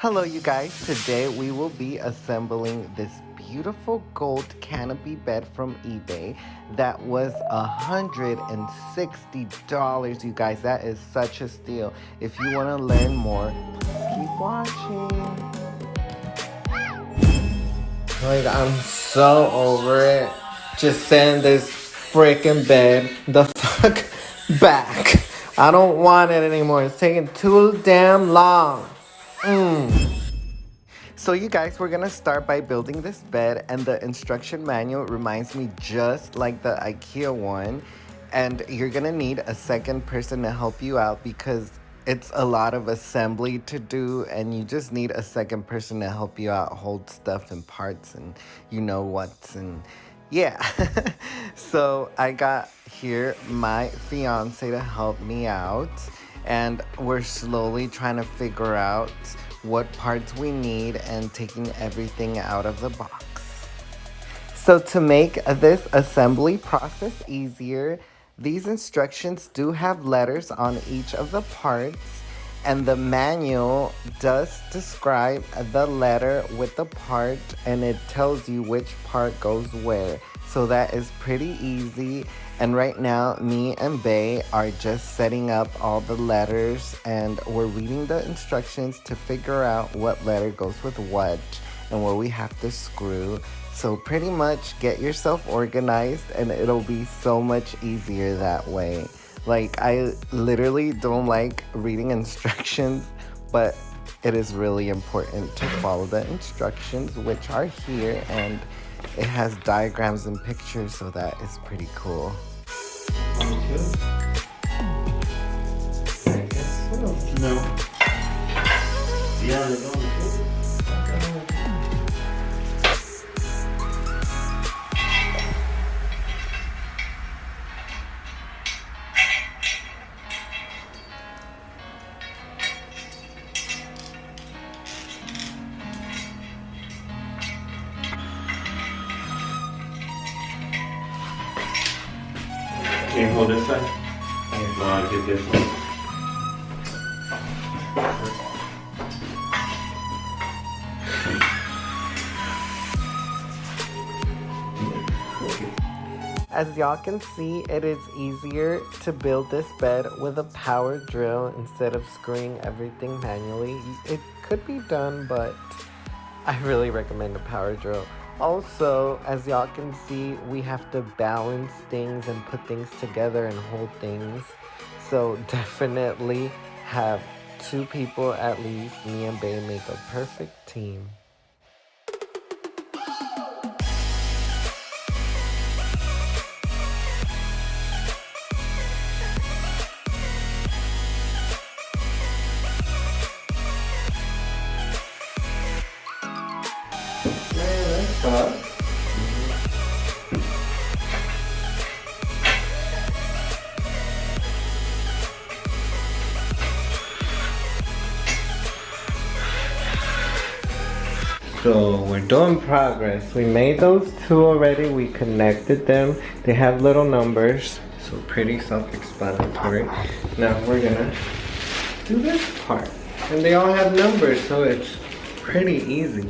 Hello, you guys. Today we will be assembling this beautiful gold canopy bed from eBay that was $160. You guys, that is such a steal. If you want to learn more, please keep watching. Like, I'm so over it. Just send this freaking bed the fuck back. I don't want it anymore. It's taking too damn long. So you guys, we're gonna start by building this bed, and the instruction manual reminds me just like the IKEA one. And you're gonna need a second person to help you out because it's a lot of assembly to do, and you just need a second person to help you out, hold stuff and parts and you know what's and yeah. So I got here my fiance to help me out, and we're slowly trying to figure out what parts we need and taking everything out of the box. So to make this assembly process easier, these instructions do have letters on each of the parts, and the manual does describe the letter with the part, and it tells you which part goes where. So that is pretty easy. And right now, me and Bae are just setting up all the letters, and we're reading the instructions to figure out what letter goes with what and where we have to screw. So pretty much get yourself organized, and it'll be so much easier that way. Like, I literally don't like reading instructions, but it is really important to follow the instructions, which are here, and it has diagrams and pictures, so that is pretty cool. No. Yeah, they're going to. Can you hold this side? No, I'll get this one. As y'all can see, it is easier to build this bed with a power drill instead of screwing everything manually. It could be done, but I really recommend a power drill. Also, as y'all can see, we have to balance things and put things together and hold things. So definitely have two people at least. Me and Bae make a perfect team. So we're doing progress. We made those two already. We connected them. They have little numbers, so pretty self-explanatory. Now we're gonna do this part. And they all have numbers, so it's pretty easy.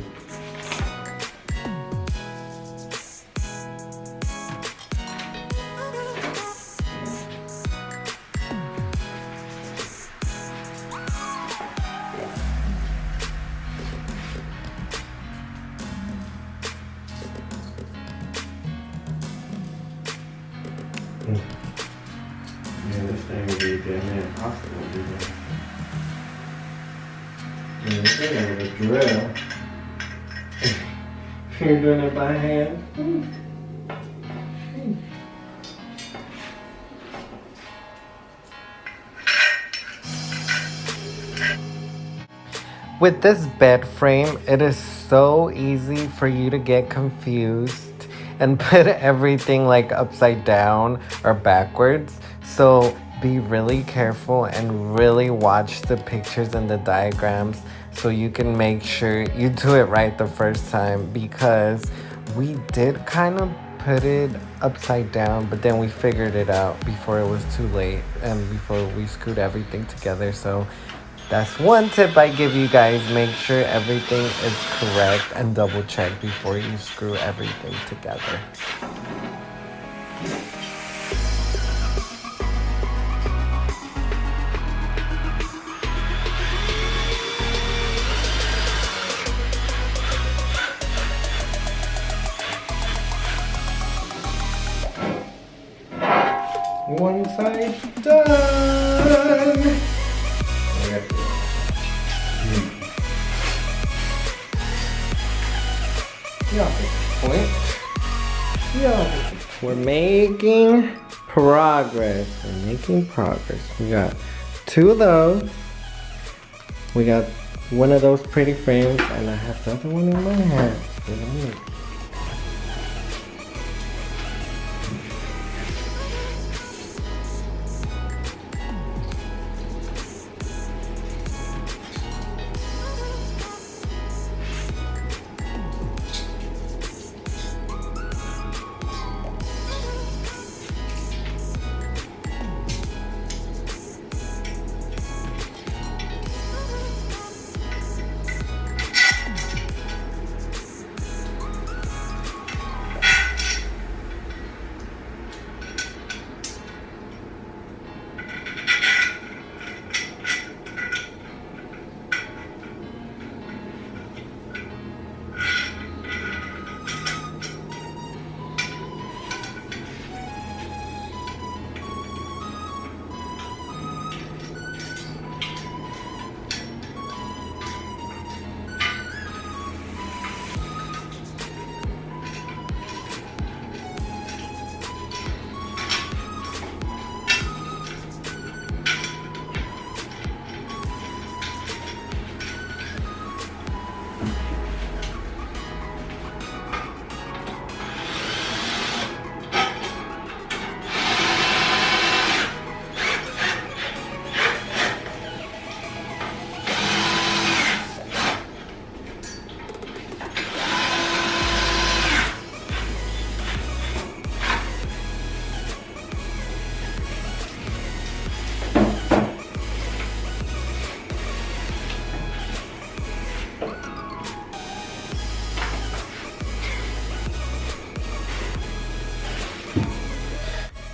Yeah, this thing would be damn near impossible to do that. And this thing with a drill. You're doing it by hand. With this bed frame, it is so easy for you to get confused and put everything like upside down or backwards. So be really careful and really watch the pictures and the diagrams so you can make sure you do it right the first time, because we did kind of put it upside down, but then we figured it out before it was too late and before we screwed everything together. So That's one tip I give you guys. Make sure everything is correct and double check before you screw everything together. One side done. We're making progress. We're making progress. We got 2 of those. We got one of those pretty frames, and I have the other one in my hand.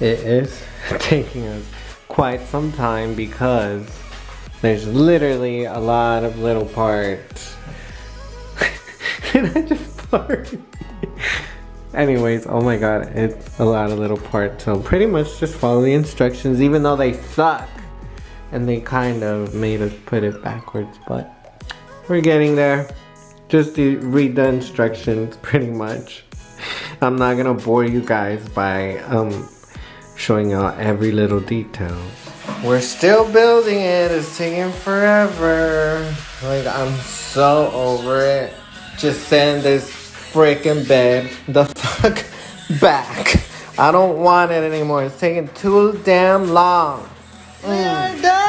It is taking us quite some time because there's literally a lot of little parts. Did I just fart? Anyways, oh my god, it's a lot of little parts. So pretty much just follow the instructions, even though they suck. And they kind of made us put it backwards, but we're getting there. Just to read the instructions, pretty much. I'm not gonna bore you guys by showing out every little detail. We're still building it. It's taking forever. Like, I'm so over it. Just send this freaking bed the fuck back. I don't want it anymore. It's taking too damn long. We are done!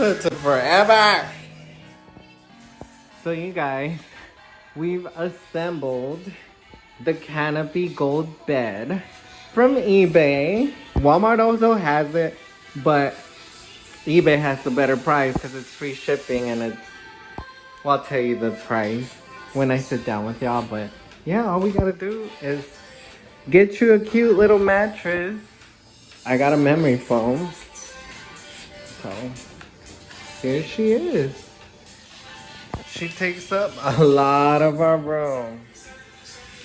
It took forever. So you guys, we've assembled the Canopy Gold Bed from eBay. Walmart also has it, but eBay has the better price because it's free shipping and it's, well, I'll tell you the price when I sit down with y'all. But yeah, all we gotta do is get you a cute little mattress. I got a memory foam. So here she is. She takes up a lot of our room,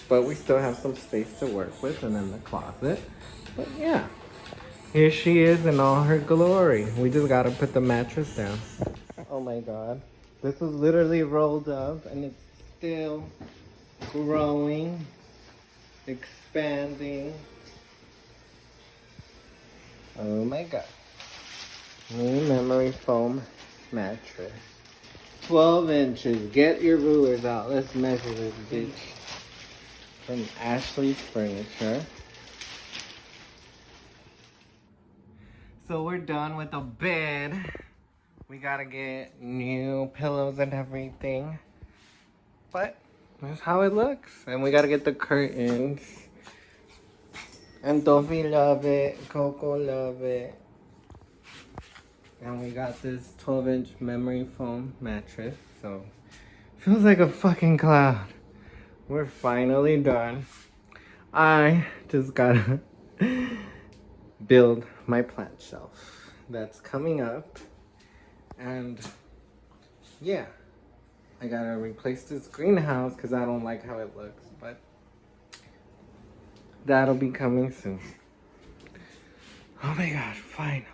but we still have some space to work with and in the closet. But yeah, here she is in all her glory. We just gotta put the mattress down. Oh my god, this was literally rolled up and it's still growing, expanding. Oh my god. New memory foam mattress. 12 inches. Get your rulers out. Let's measure this bitch. From Ashley's Furniture. So we're done with the bed. We gotta get new pillows and everything. But that's how it looks. And we gotta get the curtains. And Tofi love it. Coco love it. And we got this 12-inch memory foam mattress. So, feels like a fucking cloud. We're finally done. I just gotta build my plant shelf. That's coming up. And yeah, I gotta replace this greenhouse because I don't like how it looks. But that'll be coming soon. Oh my god, finally.